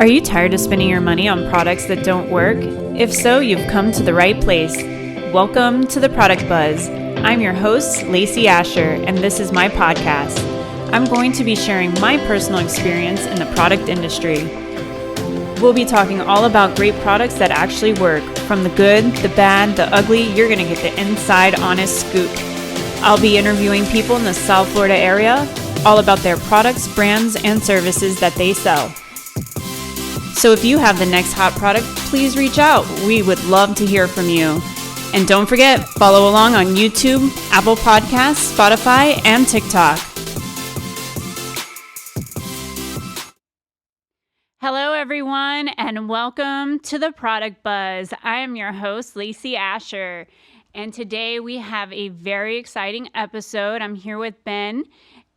Are you tired of spending your money on products that don't work? If so, you've come to the right place. Welcome to the Product Buzz. I'm your host, Lacey Asher, and this is my podcast. I'm going to be sharing my personal experience in the product industry. We'll be talking all about great products that actually work. From the good, the bad, the ugly, you're going to get the inside honest scoop. I'll be interviewing people in the South Florida area, all about their products, brands, and services that they sell. So if you have the next hot product, please reach out. We would love to hear from you. And don't forget, follow along on YouTube, Apple Podcasts, Spotify, and TikTok. Hello, everyone, and welcome to the Product Buzz. I am your host, Lacey Asher, and today we have a very exciting episode. I'm here with Ben,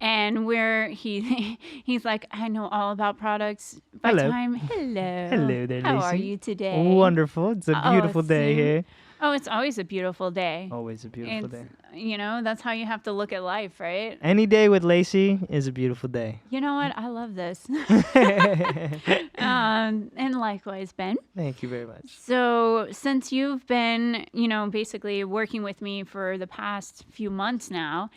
and he's like, I know all about products. Hello. Hello. Hello there, Lacey. How are you today? Wonderful. It's a beautiful day here. Oh, it's always a beautiful day. Always a beautiful day. You know, that's how you have to look at life, right? Any day with Lacey is a beautiful day. You know what? I love this. And likewise, Ben. Thank you very much. So since you've been, basically working with me for the past few months now,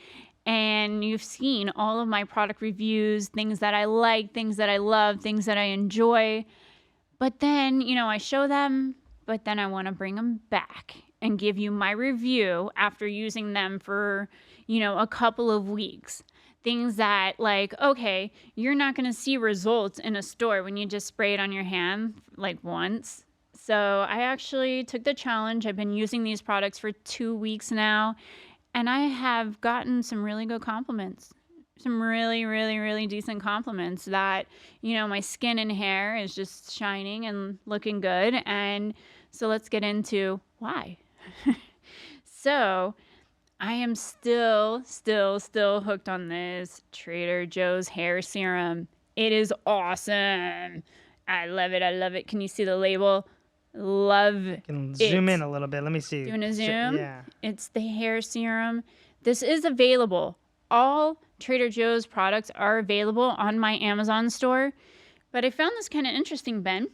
and you've seen all of my product reviews, things that I like, things that I love, things that I enjoy, but then, I show them, but then I want to bring them back and give you my review after using them for, a couple of weeks. Things that okay, you're not going to see results in a store when you just spray it on your hand once. So I actually took the challenge. I've been using these products for 2 weeks now, and I have gotten some really good compliments. Some really, really, really decent compliments that, my skin and hair is just shining and looking good. And so let's get into why. So I am still hooked on this Trader Joe's hair serum. It is awesome. I love it. Can you see the label? Love it. Can zoom in a little bit. Let me see. You want to zoom? Yeah. It's the hair serum. This is available. All Trader Joe's products are available on my Amazon store. But I found this kind of interesting, Ben.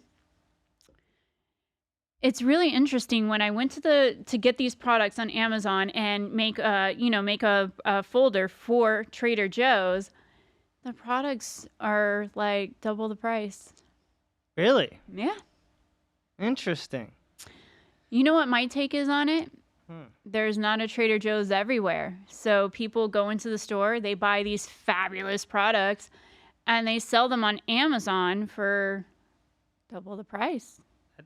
It's really interesting when I went to get these products on Amazon and make a folder for Trader Joe's. The products are like double the price. Really? Yeah. Interesting. You know what my take is on it? There's not a Trader Joe's everywhere. So people go into the store, they buy these fabulous products, and they sell them on Amazon for double the price.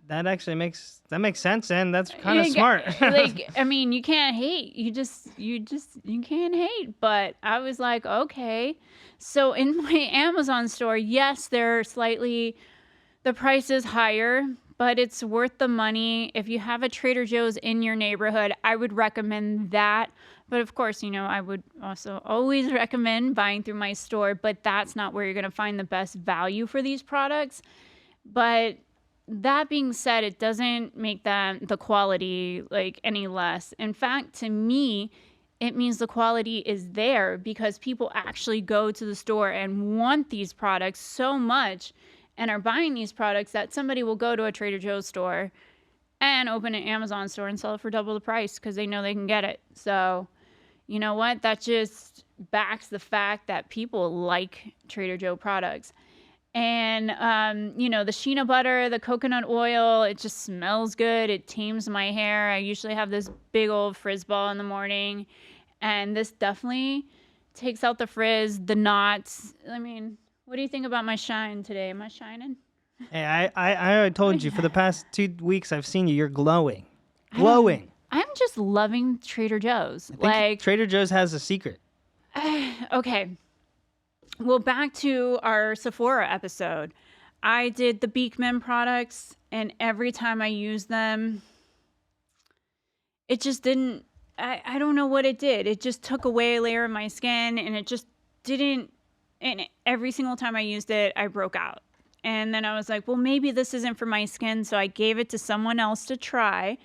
That actually makes sense, and that's kind of smart. You can't hate. You can't hate. But I was like, okay. So in my Amazon store, yes, the price is higher, but it's worth the money. If you have a Trader Joe's in your neighborhood, I would recommend that. But of course, I would also always recommend buying through my store, but that's not where you're going to find the best value for these products. But that being said, it doesn't make the quality any less. In fact, to me, it means the quality is there because people actually go to the store and want these products so much and are buying these products that somebody will go to a Trader Joe's store and open an Amazon store and sell it for double the price because they know they can get it. So, you know what? That just backs the fact that people like Trader Joe products. And, the Sheena butter, the coconut oil, it just smells good. It tames my hair. I usually have this big old frizz ball in the morning. And this definitely takes out the frizz, the knots. What do you think about my shine today? Am I shining? Hey, I told you for the past 2 weeks I've seen you. You're glowing. Glowing. I'm just loving Trader Joe's. I think Trader Joe's has a secret. Okay. Well, back to our Sephora episode. I did the Beekman products, and every time I used them, it just didn't, I don't know what it did. It just took away a layer of my skin, and it just didn't, and every single time I used it, I broke out. And then I was like, well, maybe this isn't for my skin, so I gave it to someone else to try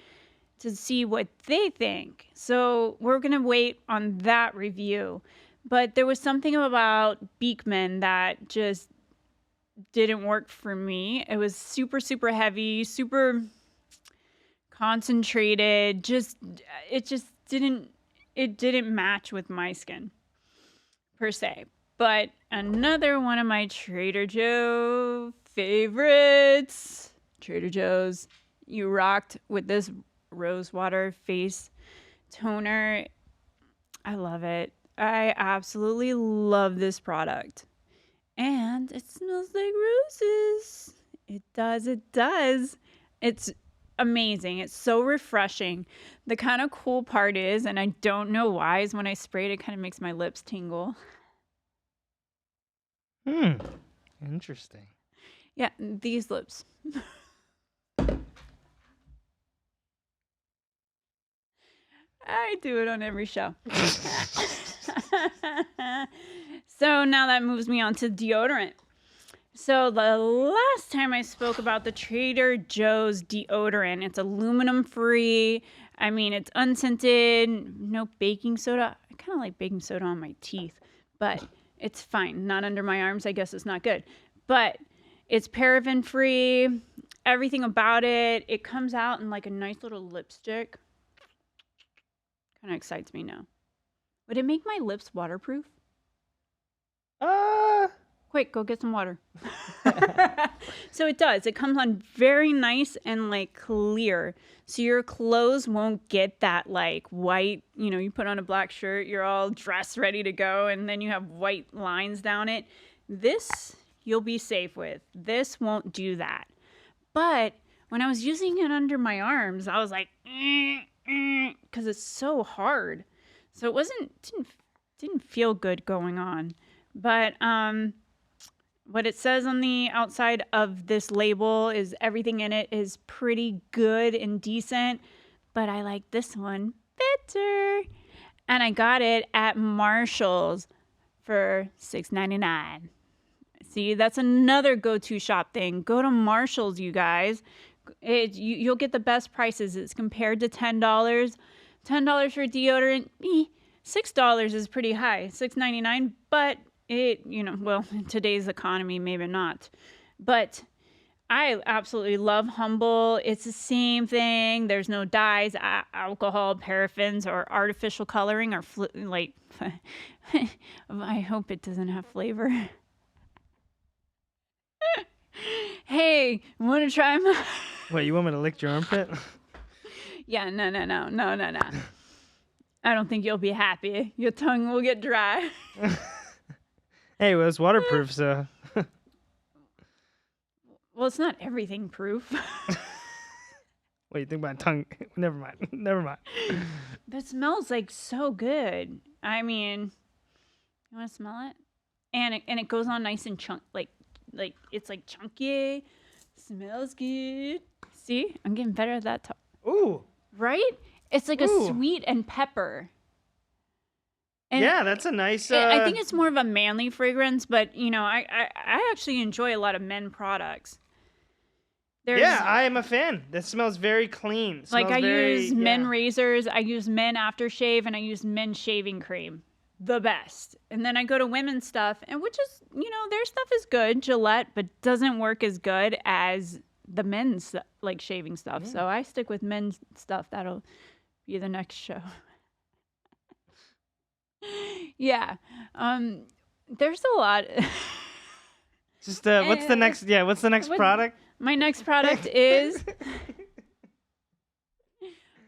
to see what they think. So we're going to wait on that review. But there was something about Beekman that just didn't work for me. It was super, super heavy, super concentrated. It just didn't match with my skin per se. But another one of my Trader Joe favorites, Trader Joe's, you rocked with this rose water face toner. I love it. I absolutely love this product. And it smells like roses. It does. It does. It's amazing. It's so refreshing. The kind of cool part is, and I don't know why, is when I spray it, it kind of makes my lips tingle. Interesting. Yeah, these lips. I do it on every show. So now that moves me on to deodorant. So the last time I spoke about the Trader Joe's deodorant, it's aluminum free. I mean, it's unscented, no baking soda. I kind of like baking soda on my teeth, but it's fine. Not under my arms. I guess it's not good. But it's paraben free. Everything about it. It comes out in like a nice little lipstick. Kind of excites me now. Would it make my lips waterproof? Quick, go get some water. So it does. It comes on very nice and like clear. So your clothes won't get that like white, you put on a black shirt, you're all dressed, ready to go, and then you have white lines down it. This you'll be safe with. This won't do that. But when I was using it under my arms, I was like, because it's so hard. So it didn't feel good going on. But what it says on the outside of this label is everything in it is pretty good and decent, but I like this one better. And I got it at Marshall's for $6.99. See, that's another go-to shop thing. Go to Marshall's, you guys. You'll get the best prices. It's compared to $10. $10 for deodorant, $6 is pretty high. $6.99, but well, in today's economy, maybe not. But I absolutely love Humble. It's the same thing. There's no dyes, alcohol, paraffins, or artificial coloring, or I hope it doesn't have flavor. Hey, want to try my... Wait, you want me to lick your armpit? Yeah, no. I don't think you'll be happy. Your tongue will get dry. Hey, well, it's waterproof, so... Well, it's not everything proof. What do you think about tongue? Never mind. That smells like so good. I mean, you want to smell it? And it goes on nice and like it's like chunky. Smells good. See, I'm getting better at that. Ooh. Right? It's like a sweet and pepper. And yeah, that's a nice... I think it's more of a manly fragrance, but, I actually enjoy a lot of men products. I am a fan. That smells very clean. I use men razors, I use men aftershave, and I use men shaving cream. The best. And then I go to women's stuff, and which is, their stuff is good, Gillette, but doesn't work as good as the men's, shaving stuff. So I stick with men's stuff. That'll be the next show. Yeah. There's a lot. Just what's the next product? My next product is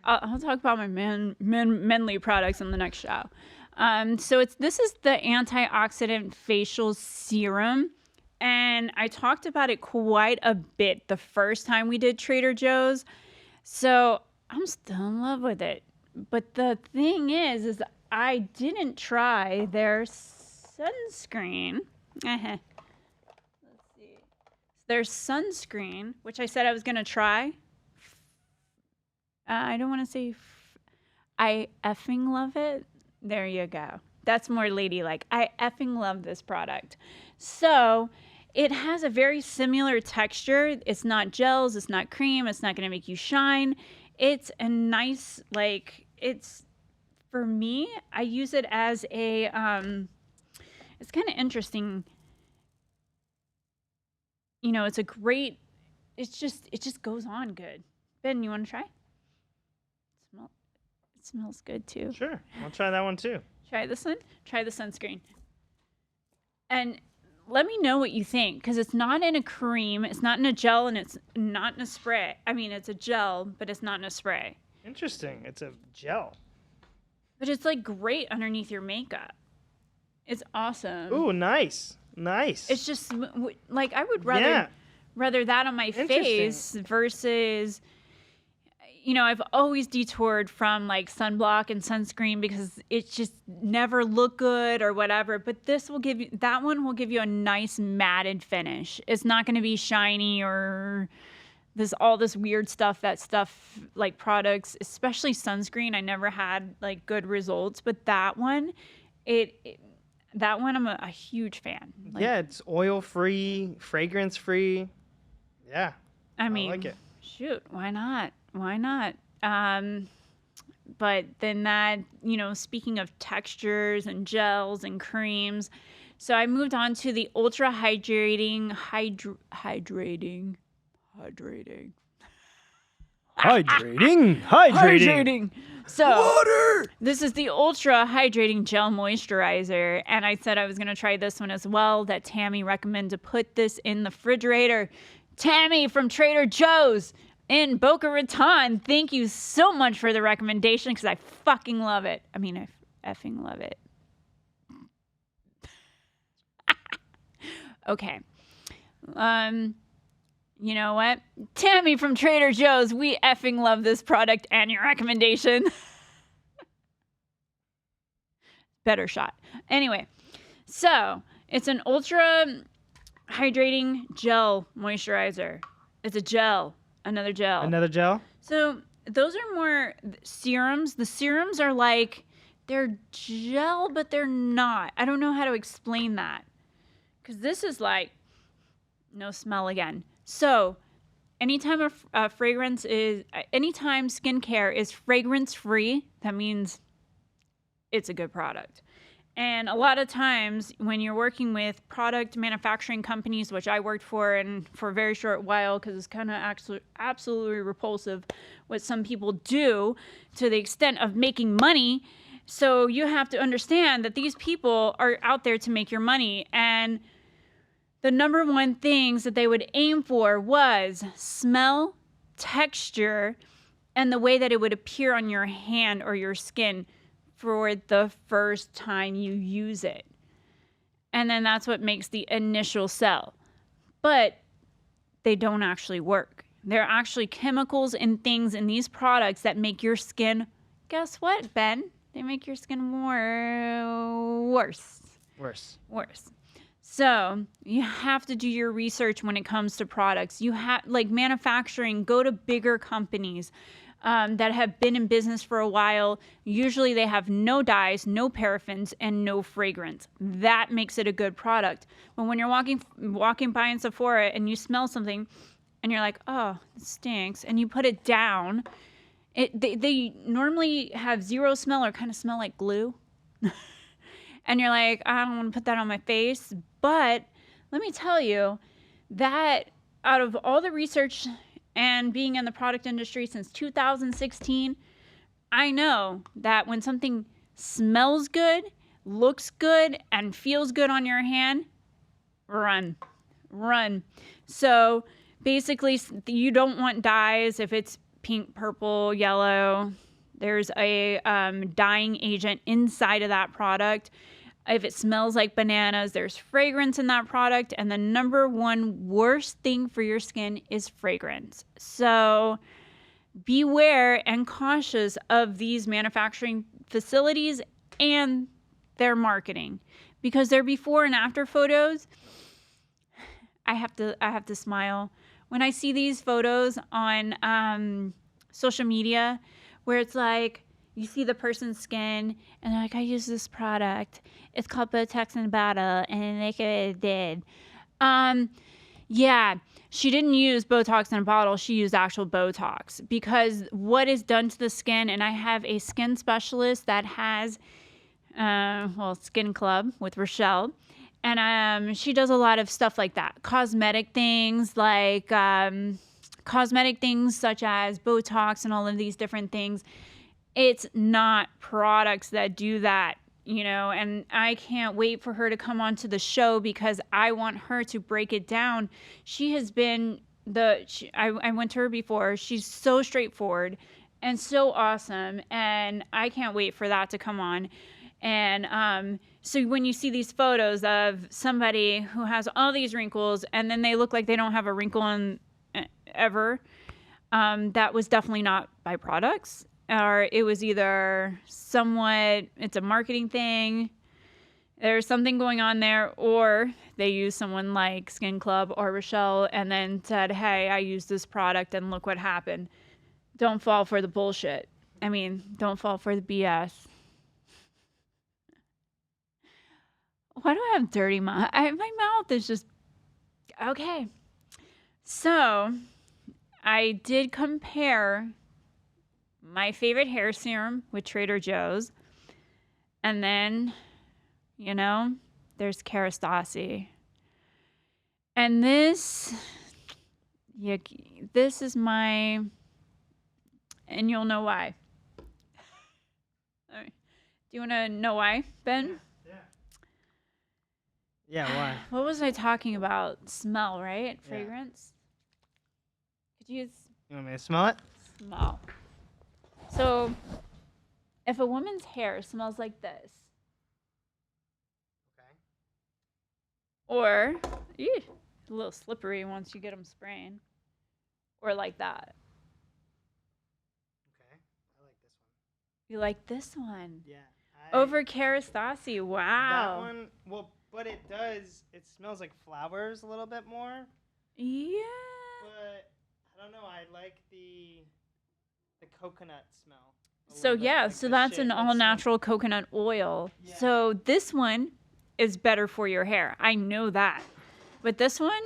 I'll talk about my manly products in the next show. So this is the antioxidant facial serum, and I talked about it quite a bit the first time we did Trader Joe's. So I'm still in love with it. But the thing is I didn't try their sunscreen. Let's see. Their sunscreen, which I said I was going to try. I don't want to say I effing love it. There you go. That's more ladylike. I effing love this product. So it has a very similar texture. It's not gels. It's not cream. It's not going to make you shine. It's a nice, for me, I use it as a, it's kind of interesting. it's a great. It just goes on good. Ben, you want to try? It smells good too. Sure, I'll try that one too. Try this one. Try the sunscreen. And let me know what you think, because it's not in a cream, it's not in a gel, and it's not in a spray. I mean, it's a gel, but it's not in a spray. Interesting. It's a gel. But it's like great underneath your makeup. It's awesome. Ooh, nice. Nice. It's just like I would rather that on my face versus, I've always detoured from like sunblock and sunscreen because it just never look good or whatever. But that one will give you a nice matted finish. It's not going to be shiny or all this weird stuff like products, especially sunscreen. I never had like good results, but that one, I'm a huge fan. Like, yeah, it's oil free, fragrance free. Yeah. I mean, like it. Shoot, why not? Why not? But then that, speaking of textures and gels and creams, so I moved on to the ultra hydrating. So water. This is the ultra hydrating gel moisturizer, and I said I was going to try this one as well. That Tammy recommended to put this in the refrigerator. Tammy from Trader Joe's in Boca Raton, thank you so much for the recommendation, because I fucking love it. I mean, I effing love it. Okay. You know what? Tammy from Trader Joe's, we effing love this product and your recommendation. Better shot. Anyway, so it's an ultra hydrating gel moisturizer. It's a gel. Another gel. So those are more serums. The serums are like, they're gel, but they're not. I don't know how to explain that. Because this is like, no smell again. So anytime anytime skincare is fragrance free, that means it's a good product. And a lot of times when you're working with product manufacturing companies, which I worked for and for a very short while, because it's kind of absolutely repulsive what some people do to the extent of making money. So you have to understand that these people are out there to make your money. And the number one things that they would aim for was smell, texture, and the way that it would appear on your hand or your skin for the first time you use it. And then that's what makes the initial sell. But they don't actually work. There are actually chemicals and things in these products that make your skin, guess what, Ben? They make your skin worse. So you have to do your research when it comes to products. You have, like manufacturing, go to bigger companies that have been in business for a while. Usually they have no dyes, no paraffins, and no fragrance. That makes it a good product. But when you're walking by in Sephora and you smell something and you're like, oh, it stinks, and you put it down, they normally have zero smell or kind of smell like glue. And you're like, I don't want to put that on my face. But let me tell you that out of all the research and being in the product industry since 2016, I know that when something smells good, looks good, and feels good on your hand, run. So basically, you don't want dyes if it's pink, purple, yellow. There's a dyeing agent inside of that product. If it smells like bananas, there's fragrance in that product. And the number one worst thing for your skin is fragrance. So beware and cautious of these manufacturing facilities and their marketing, because their before and after photos, I have to smile when I see these photos on social media where it's like, you see the person's skin, and they're like, I use this product. It's called Botox in a bottle, and look what it did. Yeah, she didn't use Botox in a bottle. She used actual Botox, because what is done to the skin, and I have a skin specialist that has, Skin Club with Rochelle, And she does a lot of stuff like that. Cosmetic things like cosmetic things such as Botox and all of these different things. It's not products that do that, and I can't wait for her to come onto the show because I want her to break it down. She has been I went to her before. She's so straightforward and so awesome, and I can't wait for that to come on. And so when you see these photos of somebody who has all these wrinkles and then they look like they don't have a wrinkle in ever, that was definitely not by products, or it was either it's a marketing thing, there's something going on there, or they used someone like Skin Club or Rochelle and then said, hey, I used this product and look what happened. Don't fall for the bullshit. I mean, don't fall for the BS. Why do I have dirty mouth? My mouth is just... Okay. So, I did compare my favorite hair serum with Trader Joe's. And then, there's Kerastase. And this is my... And you'll know why. All right. Do you want to know why, Ben? Yeah, why? What was I talking about? Smell, right? Yeah. Fragrance? Could you want me to smell it? smell? So, if a woman's hair smells like this, Okay. or, it's a little slippery once you get them spraying, or like that. Okay. I like this one. You like this one? Yeah. Over Kerastase, wow. That one, well, but it smells like flowers a little bit more. Yeah. But I don't know, I like the coconut smell. So yeah, so that's an all-natural coconut oil. Yeah. So this one is better for your hair. I know that. But this one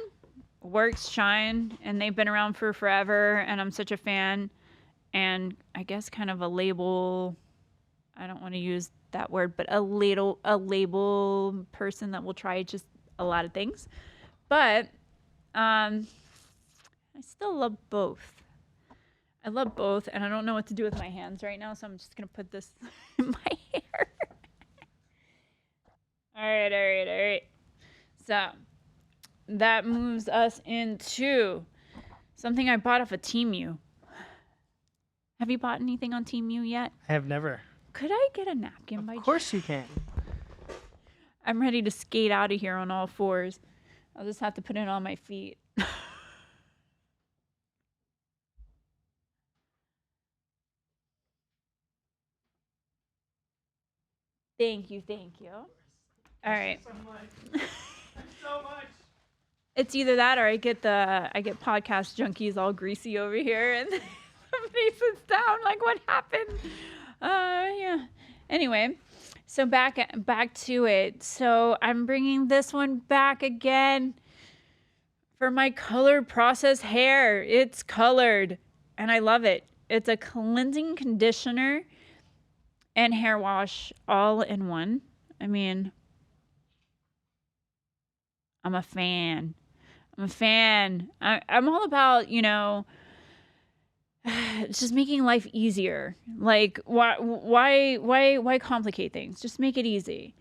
works, shine, and they've been around for forever, and I'm such a fan. And I guess kind of a label, I don't want to use that word, but a label person that will try just a lot of things. But I still love both. I love both, and I don't know what to do with my hands right now, so I'm just going to put this in my hair. All right. So that moves us into something I bought off of Temu. Have you bought anything on Temu yet? I have never. Could I get a napkin by Of course you can. I'm ready to skate out of here on all fours. I'll just have to put it on my feet. Thank you. All right. So much. It's either that or I get podcast junkies all greasy over here and somebody sits down like, what happened? Yeah. Anyway, so back to it. So I'm bringing this one back again for my colored processed hair. It's colored and I love it. It's a cleansing conditioner and hair wash all in one. I mean, I'm a fan. I'm all about, just making life easier. Like, why complicate things? Just make it easy.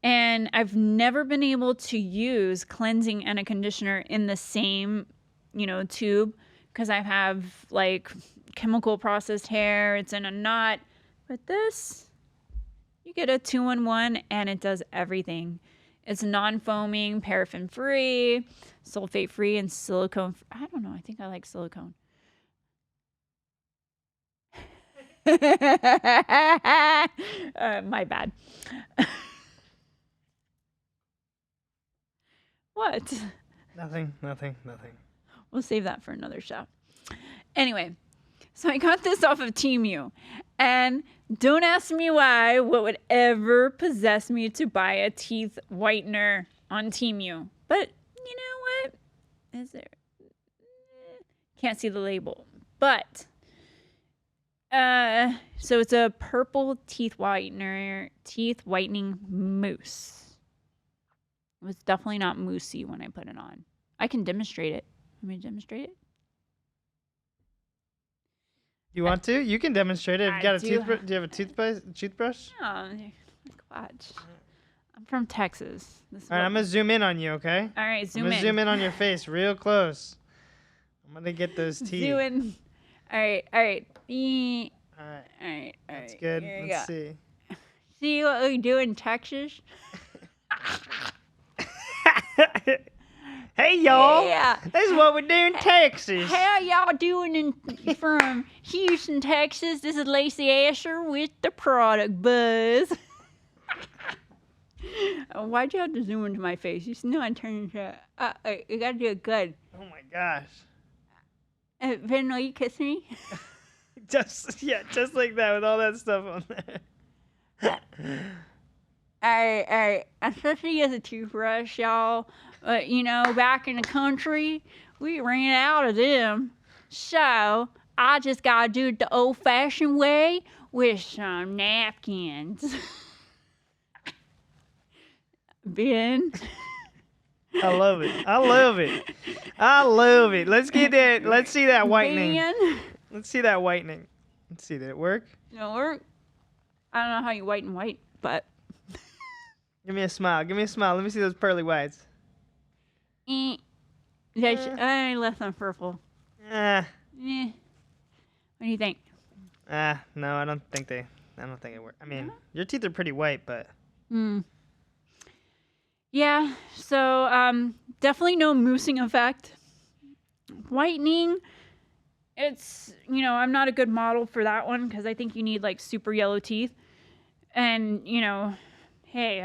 And I've never been able to use cleansing and a conditioner in the same, tube, because I have like chemical processed hair. It's in a knot. But this, you get a 2-in-1 and it does everything. It's non-foaming, paraffin-free, sulfate-free, and silicone. I don't know. I think I like silicone. My bad. What? Nothing. We'll save that for another show. Anyway, so I got this off of Temu. And don't ask me why, what would ever possess me to buy a teeth whitener on Temu. But you know what? Is there? Can't see the label. But, so it's a purple teeth whitening mousse. It was definitely not moussey when I put it on. I can demonstrate it. Want me to demonstrate it? You want to? You can demonstrate it. If you I got a do. toothbrush. Do you have a toothbrush? Oh, watch. I'm from Texas. This is All right, I'm gonna zoom in on you, okay? All right, I'm zoom gonna in. zoom in on your face real close. I'm gonna get those teeth. Zoom in. All right. All right. All right. That's good. Here you Let's go. see. See what we do in Texas? Hey y'all! Yeah. This is what we do in Texas. How y'all doing from Houston, Texas? This is Lacey Asher with the Product Buzz. Why'd you have to zoom into my face? You know I turned into. You gotta do it good. Oh my gosh! Ben, will you kiss me? Just like that with all that stuff on there. Alright. I'm supposed to use a toothbrush, y'all. But, back in the country, we ran out of them. So, I just gotta do it the old-fashioned way with some napkins. Ben? I love it. Let's get that. Let's see that whitening. Ben? Let's see that whitening. Let's see. Did it work? No work. I don't know how you whiten white, but... Give me a smile. Let me see those pearly whites. I left them purple. Ah. What do you think? No, I don't think it worked. I mean, your teeth are pretty white, but... Yeah, so definitely no moussing effect. Whitening, it's, I'm not a good model for that one because I think you need like super yellow teeth. And, hey,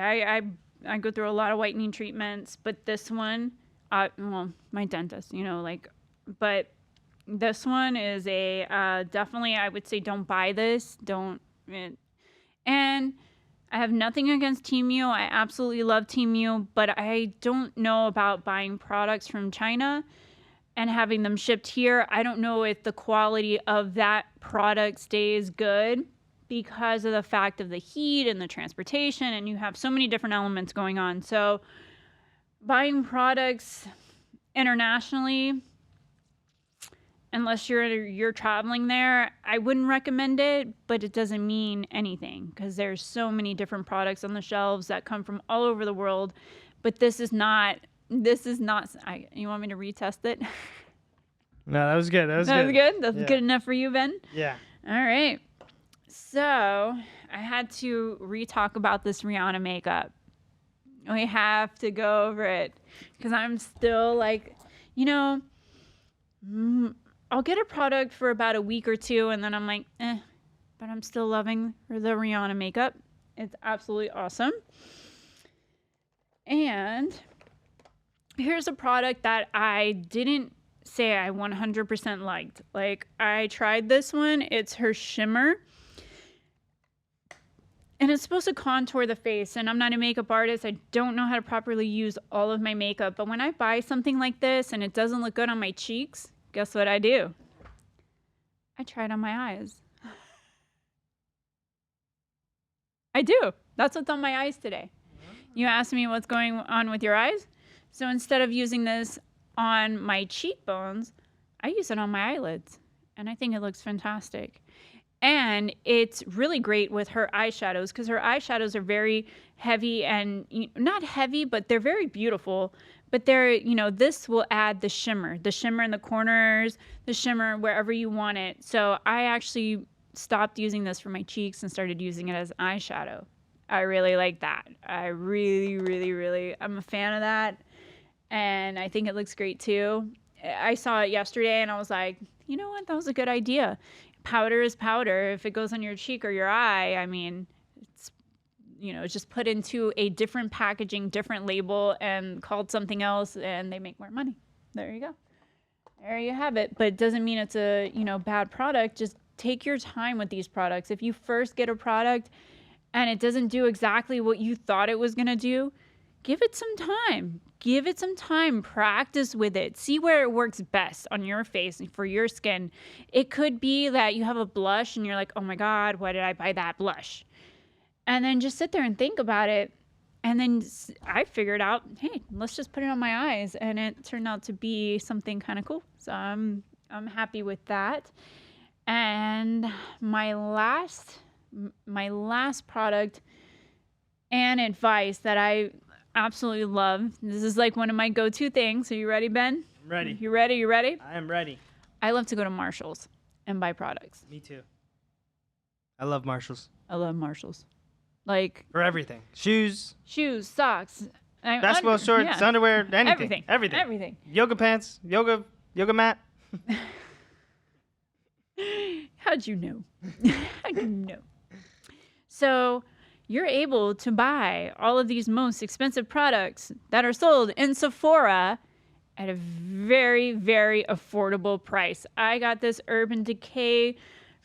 I go through a lot of whitening treatments, but this one, my dentist, but this one is definitely, I would say don't buy this. And I have nothing against Temu. I absolutely love Temu, but I don't know about buying products from China and having them shipped here. I don't know if the quality of that product stays good because of the fact of the heat and the transportation, and you have so many different elements going on. So buying products internationally, unless you're traveling there, I wouldn't recommend it, but it doesn't mean anything because there's so many different products on the shelves that come from all over the world. But this is not. You want me to retest it? No, that was good. That was good. That's good enough for you, Ben? Yeah. All right. So I had to re-talk about this Rihanna makeup. We have to go over it because I'm still like, I'll get a product for about a week or two and then I'm like, but I'm still loving the Rihanna makeup. It's absolutely awesome. And here's a product that I didn't say I 100% liked. Like, I tried this one. It's her shimmer. And it's supposed to contour the face. And I'm not a makeup artist. I don't know how to properly use all of my makeup. But when I buy something like this and it doesn't look good on my cheeks, guess what I do? I try it on my eyes. I do. That's what's on my eyes today. You asked me what's going on with your eyes? So instead of using this on my cheekbones, I use it on my eyelids. And I think it looks fantastic. And it's really great with her eyeshadows because her eyeshadows are very heavy and not heavy, but they're very beautiful. But this will add the shimmer in the corners, the shimmer wherever you want it. So I actually stopped using this for my cheeks and started using it as eyeshadow. I really like that. I really, really, really, I'm a fan of that. And I think it looks great too. I saw it yesterday and I was like, you know what? That was a good idea. Powder is powder. If it goes on your cheek or your eye, I mean, it's, just put into a different packaging, different label and called something else and they make more money. There you go. There you have it. But it doesn't mean it's a, bad product. Just take your time with these products. If you first get a product and it doesn't do exactly what you thought it was going to do, give it some time. Give it some time. Practice with it. See where it works best on your face and for your skin. It could be that you have a blush and you're like, oh my God, why did I buy that blush? And then just sit there and think about it. And then I figured out, hey, let's just put it on my eyes, and it turned out to be something kind of cool. So I'm happy with that. And my last product and advice that I absolutely love. This is like one of my go-to things. Are you ready, Ben? I'm ready. You ready? You ready? I am ready. I love to go to Marshall's and buy products. Me too. I love Marshalls. I love Marshall's. Like for everything. Shoes, socks, basketball shorts, underwear, anything. Everything. Yoga pants, yoga mat. How'd you know? How'd you know? So you're able to buy all of these most expensive products that are sold in Sephora at a very, very affordable price. I got this Urban Decay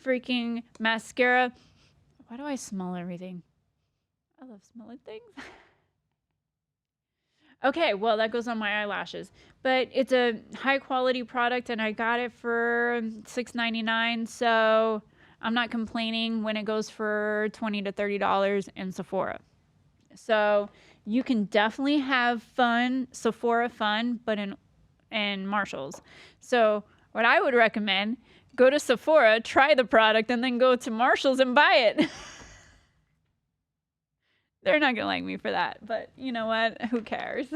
freaking mascara. Why do I smell everything? I love smelling things. Okay, well, that goes on my eyelashes. But it's a high quality product, and I got it for $6.99. So I'm not complaining when it goes for $20 to $30 in Sephora. So you can definitely have fun, Sephora fun, but in Marshall's. So what I would recommend, go to Sephora, try the product, and then go to Marshall's and buy it. They're not going to like me for that, but you know what? Who cares?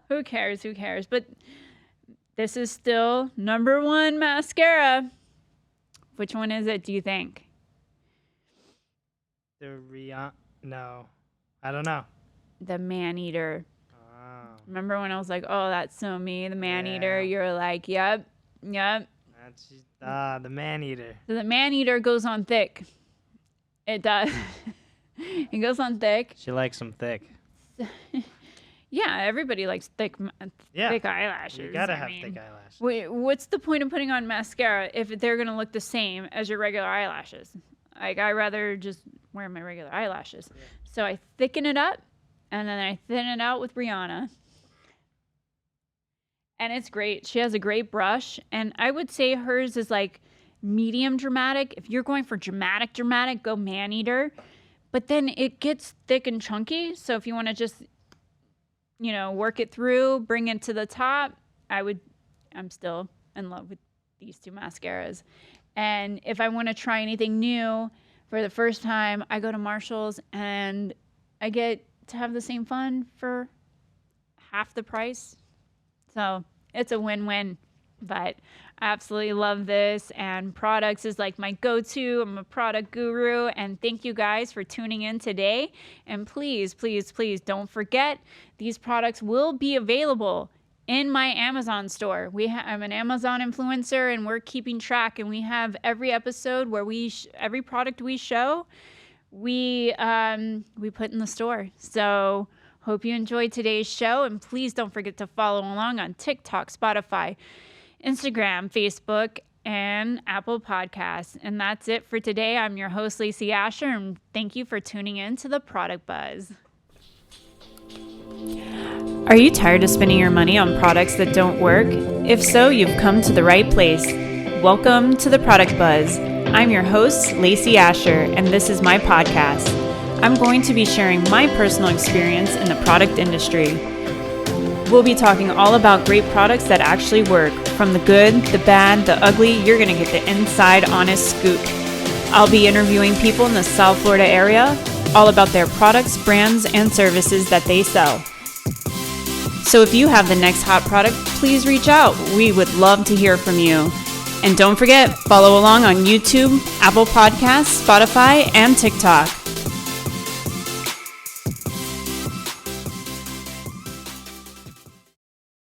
Who cares? But this is still #1 mascara. Which one is it, do you think? No. I don't know. The Man-Eater. Oh. Remember when I was like, oh, that's so me, the Man-Eater? You're like, yep. That's the Man-Eater. So the Man-Eater goes on thick. It does. It goes on thick. She likes them thick. Yeah, everybody likes thick eyelashes. You gotta have thick eyelashes. Wait, what's the point of putting on mascara if they're gonna look the same as your regular eyelashes? Like, I'd rather just wear my regular eyelashes. Yeah. So I thicken it up, and then I thin it out with Rihanna. And it's great. She has a great brush, and I would say hers is like medium dramatic. If you're going for dramatic, go Man-Eater. But then it gets thick and chunky. So if you want to just, work it through, bring it to the top, I'm still in love with these two mascaras. And if I want to try anything new for the first time, I go to Marshall's and I get to have the same fun for half the price. So it's a win-win. But I absolutely love this, and products is like my go-to. I'm a product guru, and thank you guys for tuning in today. And please, please, please don't forget, these products will be available in my Amazon store. I'm an Amazon influencer, and we're keeping track, and we have every episode where every product we show, we put in the store. So hope you enjoyed today's show, and please don't forget to follow along on TikTok, Spotify, Instagram, Facebook, and Apple Podcasts. And that's it for today. I'm your host, Lacey Asher, and thank you for tuning in to the Product Buzz. Are you tired of spending your money on products that don't work? If so, you've come to the right place. Welcome to the Product Buzz. I'm your host, Lacey Asher, and this is my podcast. I'm going to be sharing my personal experience in the product industry. We'll be talking all about great products that actually work. From the good, the bad, the ugly, you're going to get the inside honest scoop. I'll be interviewing people in the South Florida area all about their products, brands, and services that they sell. So if you have the next hot product, please reach out. We would love to hear from you. And don't forget, follow along on YouTube, Apple Podcasts, Spotify, and TikTok.